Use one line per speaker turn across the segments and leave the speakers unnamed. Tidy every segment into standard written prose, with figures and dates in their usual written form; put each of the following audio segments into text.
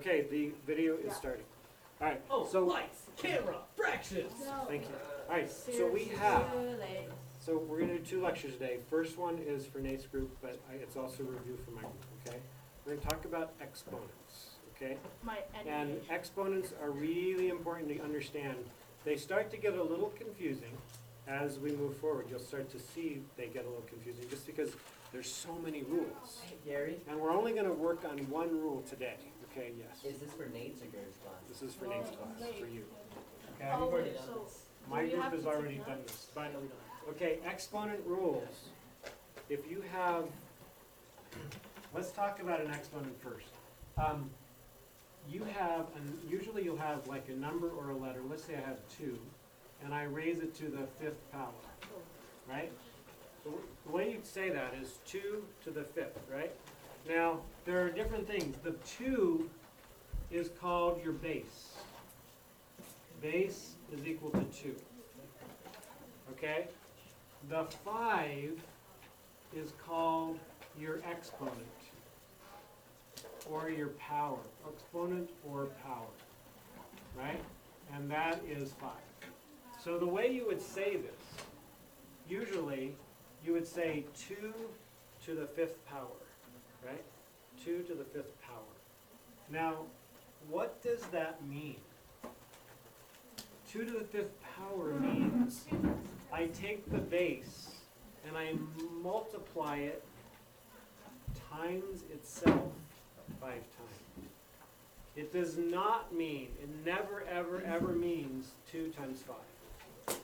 Okay, the video is starting. All right,
Oh,
so
lights, camera, fractions.
thank you. All right, so we have, so we're gonna do 2 lectures today. First one is for Nate's group, but it's also a review for my group, okay? We're gonna talk about exponents, okay? And exponents are really important to understand. They start to get a little confusing as we move forward. You'll start to see they get a little confusing just because there's so many rules.
Hey, Gary,
And we're only gonna work on one rule today, okay? Yes.
is this for Nate's or Gary's class?
This is for Nate's class, for you. Okay?
We've already done
so-
this.
My
Do you
group
have
has
to
already
take
done
notes?
this, but,
No, we don't have
okay, exponent rules. If you have, let's talk about an exponent first. You have, usually you'll have like a number or a letter, let's say I have 2, and I raise it to the 5th power, right? The way you'd say that is 2 to the 5th, right? Now, there are different things. The 2 is called your base. Base is equal to 2. Okay? The 5 is called your exponent, or your power. Exponent or power. Right? And that is 5. So the way you would say this, usually you would say 2 to the 5th power. Right? 2 to the 5th power. Now, what does that mean? 2 to the 5th power means I take the base and I multiply it times itself 5 times. It does not mean, it never, ever, ever means 2 times 5.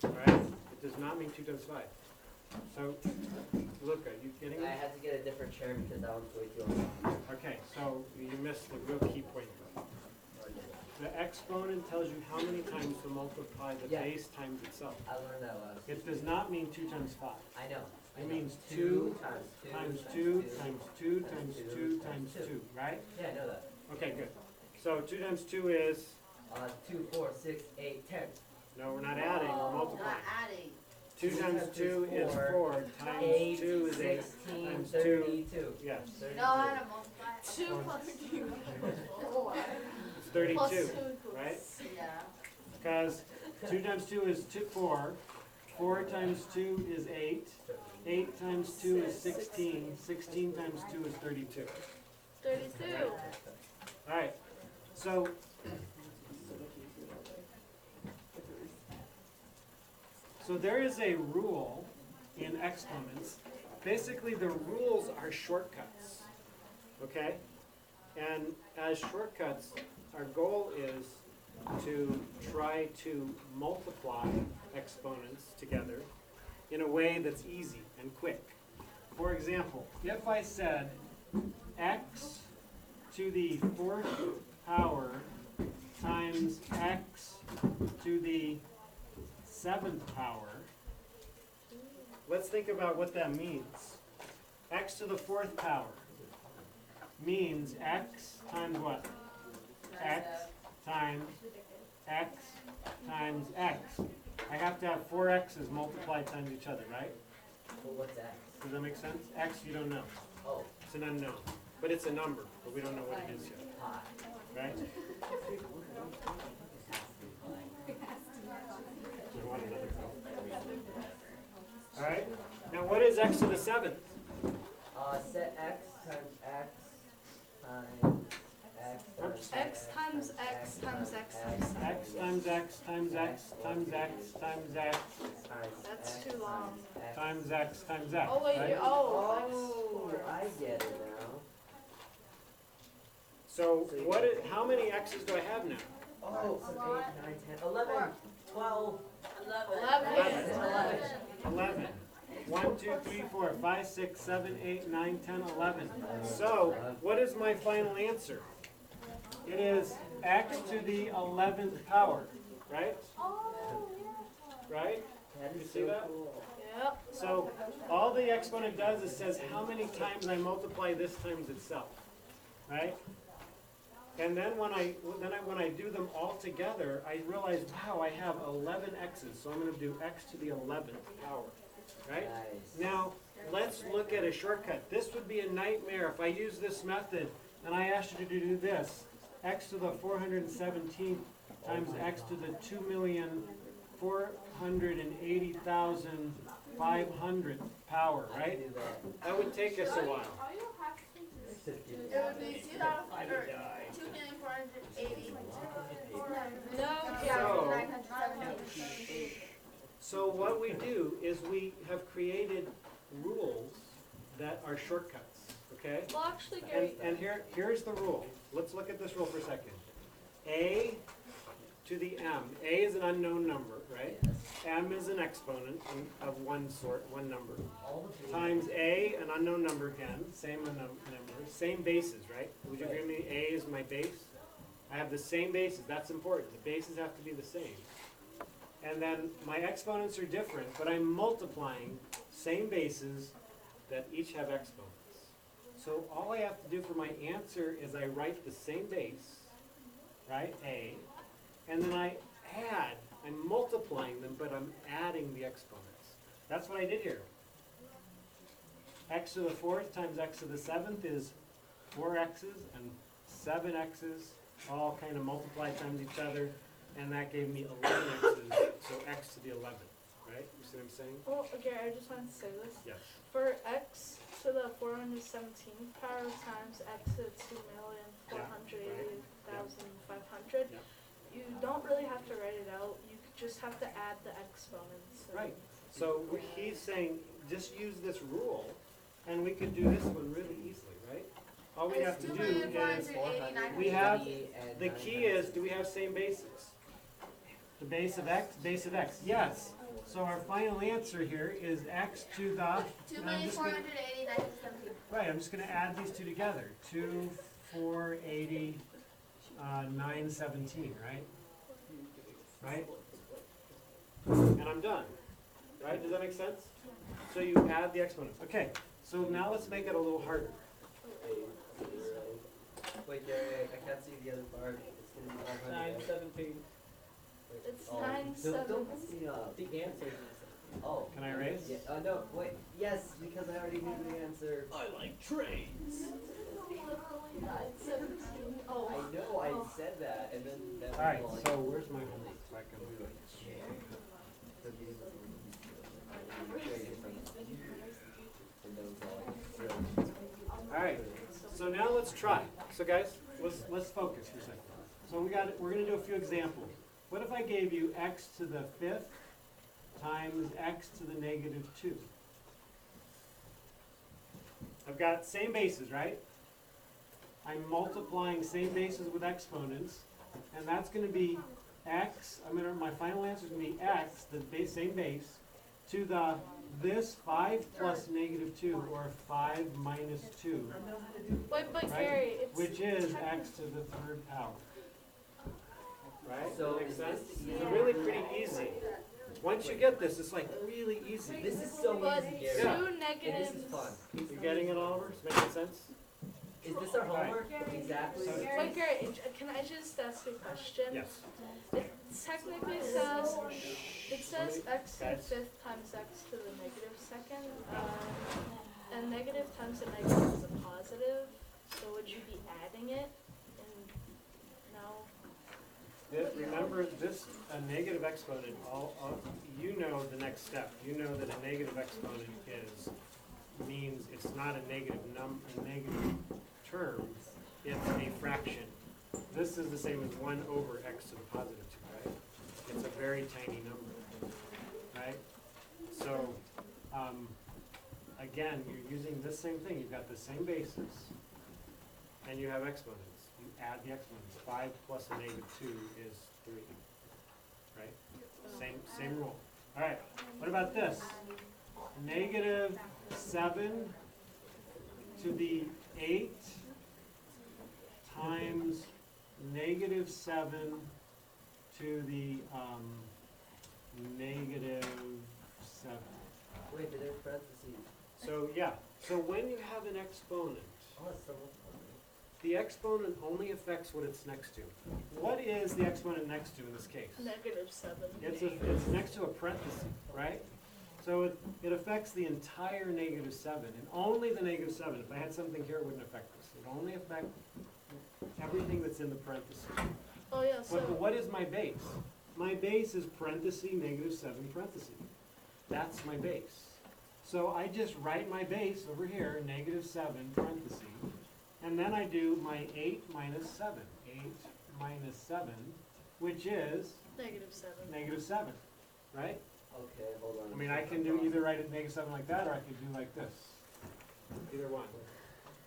Right? It does not mean 2 times 5. So, Luca, you getting
it. I
it?
had to get a different chair because that one's way too long.
Okay, so you missed the real key point. The exponent tells you how many times to multiply the
Yeah.
base times itself.
I learned that last.
It does not mean 2 times 5.
I know. I
It
know.
means 2
times
times 2 times 2 times 2 times 2, right?
Yeah, I know that.
Okay, good. So 2 times 2 is,
2, 4, 6, 8, 10.
no, we're not adding, we're multiplying.
adding.
2 times 2 is 4, times
8,
2 is 8,
16,
times 2,
32.
yes,
No, how to multiply. 2 plus 2. 4.
it's 32,
Plus 2
right?
Yeah.
Because 2 times 2 is 4, 4 times 2 is 8, 8 times 2 is 16, 16 times 2 is 32.
32.
All right, so there is a rule in exponents. Basically, the rules are shortcuts, okay? And as shortcuts, our goal is to try to multiply exponents together in a way that's easy and quick. For example, if I said x to the 4th power times x to the 7th power, let's think about what that means. X to the 4th power means x times what? X times x times x. I have to have 4 x's multiplied times each other, right?
Well, what's X?
Does that make sense? X you don't know.
Oh,
It's an unknown. But it's a number, but we don't know what it is yet,
pi.
right? We want another go. All right. Now what is x to the 7th?
Set X times X times X
Oops.
X times X times X times
X times x times x times x times x
That's too long.
times x times x.
Oh, wait,
right?
Oh, I get it now.
So how many x's do I have now?
Oh, so 8, 9, 10, 11, 12.
11.
11. 1, 2, 3, 4, 5, 6, 7, 8, 9, 10, 11. So what is my final answer? It is x to the 11th power, right? Right?
That
You
is
see
so
that?
cool.
Yep.
So all the exponent does is says how many times I multiply this times itself, right? And then when I do them all together, I realize, wow, I have 11 x's, so I'm going to do x to the 11th power, right?
Nice.
Now let's look at a shortcut. This would be a nightmare if I use this method and I asked you to do this. x to the 417 times x to the 2,480,500 power, right?
Do that.
That would take us a while.
It would be 2,480. No,
So-
917.
So what we do is we have created rules that are shortcuts, okay?
Well, actually, Gary.
And here's the rule. Let's look at this rule for a second. A to the m. A is an unknown number, right? M is an exponent of one sort, one number. Times A, an unknown number again, same number, same bases, right? Would you agree with me? A is my base. I have the same bases. That's important. The bases have to be the same. And then my exponents are different, but I'm multiplying same bases that each have exponents. So all I have to do for my answer is I write the same base, right, A, and then I add, I'm multiplying them, but I'm adding the exponents. That's what I did here. X to the 4th times x to the 7th is 4x's and 7x's, all kind of multiplied times each other, and that gave me 11x's, so x to the 11th, right? You see what I'm saying?
Well, Gary, I just wanted to say this.
Yes.
For x to the 417th power times x to the 2,480,500,
Yeah.
you don't really have to write it out. You just have to add the exponents.
Right. So he's saying, just use this rule, and we could do this one really easily, right? All we have to do is, we have, the key is, do we have same bases? The base of x, base of x, yes. So our final answer here is x to the, and I'm just gonna,
2,480,917.
right, I'm just gonna add these two together. 2, 480, 917, right? Right? And I'm done. Right? Does that make sense? So you add the exponents. Okay, so now let's make it a little harder.
Wait, Gary, I can't see the other part. It's gonna be 500.
917.
It's
Oh,
917.
don't mess me up.
The answer.
Oh.
Can I erase?
Yeah, no, wait, yes, because I already knew the answer.
I like trains.
917. Oh.
I know, I said that, and then that was
Alright,
like-
so where's my homework? So I can do it. Alright, so now let's try. So guys, let's focus for a second. So we're gonna do a few examples. What if I gave you x to the 5th times x to the -2? I've got same bases, right? I'm multiplying same bases with exponents, and that's gonna be x, my final answer is gonna be x, the same base, to the this 5 plus -2, or 5 minus 2,
Wait, but
right?
Gary, it's
Which is x to the 3rd power. Right?
So
That makes
is
sense?
this
It's really pretty easy. Once you get this, it's like really easy.
This is so
but
easy, Gary.
Yeah.
two
And this
negatives.
is fun.
You getting it, Oliver? Is it making sense?
Is this our homework? Exactly.
So-
Wait, Gary, can I just ask you a question?
Yes.
It technically says, it says x to the
Guys.
5th times x to the -2nd, and negative times the negative is a positive, so would you be adding it? And no?
Remember, this, a negative exponent, you know the next step. You know that a negative exponent means it's not a negative term, it's a fraction. This is the same as 1 over x to the positive 2, right? It's a very tiny number, right? So, again, you're using this same thing. You've got the same basis, and you have exponents. You add the exponents. 5 plus a -2 is 3, right? Same rule. All right, what about this? -7 to the 8 times -7 to the -7.
Wait, but there's parentheses.
So yeah, so when you have an exponent,
Oh, that's so much fun.
the exponent only affects what it's next to. What is the exponent next to in this case?
-7.
It's next to a parenthesis, right? So it affects the entire -7, and only the -7. If I had something here, it wouldn't affect this. It only affect everything that's in the parentheses.
Oh, yeah, so.
But what is my base? My base is parenthesis negative 7 parentheses. That's my base. So I just write my base over here, negative 7 parentheses, and then I do my 8 minus 7. 8 minus 7, which is
Negative 7.
negative 7, right?
Okay, hold on.
I mean, I can do either write it negative 7 like that, or I could do like this. Either one,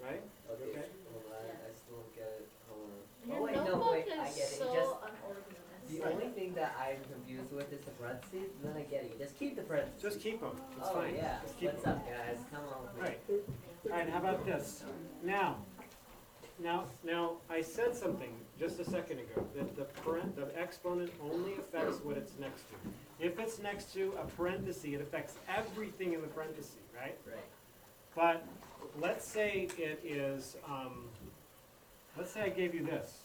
right?
Okay,
Okay.
hold on, I still don't get it. Hold on.
Your
Oh wait,
notebook
no, wait, I
is
get it.
so
You just,
unorganized.
the only thing that I'm confused with is the parentheses, and then I get it. You just keep the parentheses.
Just keep them, it's
Oh
fine.
yeah,
Just keep
what's
them.
up guys? Come on.
Right. All right, how about this? Now, I said something just a second ago, that the exponent only affects what it's next to. If it's next to a parenthesis, it affects everything in the parenthesis, right?
Right.
But let's say it is, let's say I gave you this,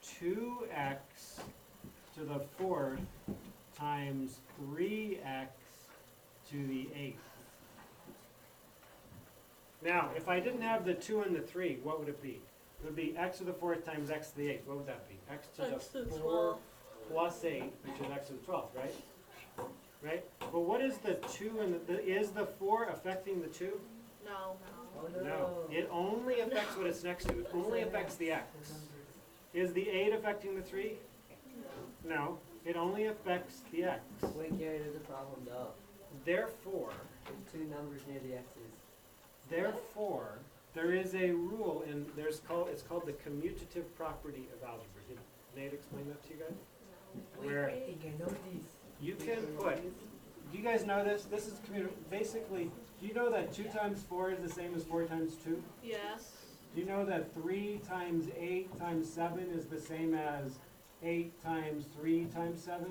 2x to the 4th times 3x to the 8th. Now, if I didn't have the 2 and the 3, what would it be? It would be x to the 4th times x to the 8th. What would that be? X to
X to
the
the
4
12.
plus 8, which is x to the 12th, right? Right? But what is the 2 and is the 4 affecting the 2?
No.
Oh no.
No. It only affects what it's next to. It only affects the x. Is the 8 affecting the 3? No. It only affects the x.
Wait, Gary, there's a problem though.
Therefore,
There's two numbers near the x's.
Therefore, there is a rule, and it's called the commutative property of algebra. Did Nate explain that to you guys? Where
I think I know these.
you can put, do you guys know this? This is basically, do you know that 2 times 4 is the same as 4 times 2?
Yes.
Do you know that 3 times 8 times 7 is the same as 8 times 3 times 7?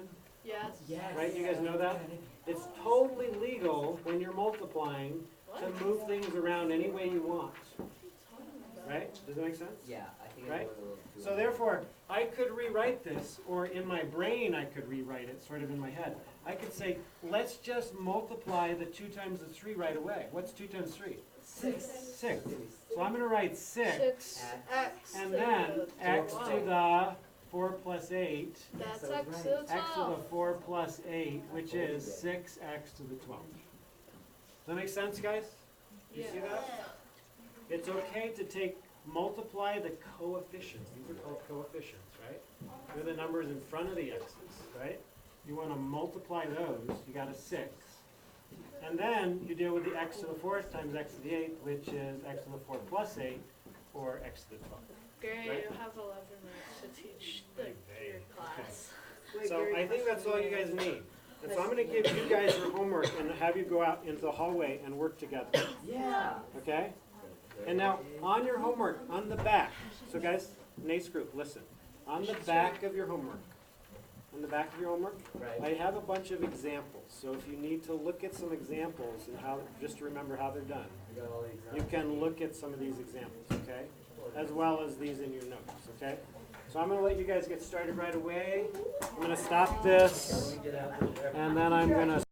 Yes.
Yes.
Right, you guys know that? It's totally legal when you're multiplying to
What?
move things around any way you want. Right? Does that make sense?
Yeah, I think
Right?
I know a little too.
So therefore, I could rewrite this, or in my brain I could rewrite it, sort of in my head. I could say, let's just multiply the 2 times the 3 right away. What's 2 times 3?
6.
6. So I'm going to write 6,
6 x
and
to
then
the
x to
12.
the 4 plus 8,
That's
So
x
right.
to the
x to the
12.
4 plus 8, which is 6x to the 12. Does that make sense, guys? You see that? It's okay to multiply the coefficients. These are called coefficients, right? They're the numbers in front of the x's, right? You want to multiply those. You got a 6. And then you deal with the x to the 4th times x to the 8th, which is x to the 4 plus 8, or x to the 12.
Gary,
Right?
you have 11 minutes to teach your class.
So I think that's all you guys need. And so I'm going to give you guys your homework and have you go out into the hallway and work together.
Yeah.
Okay? And now, on your homework, on the back, so guys, Nate's group, listen. On the back of your homework,
Right.
I have a bunch of examples. So if you need to look at some examples and just to remember how they're done,
We got all the
you
examples.
can look at some of these examples, okay? As well as these in your notes, okay? So I'm going to let you guys get started right away. I'm going to stop this,
Get out there.
and then I'm going to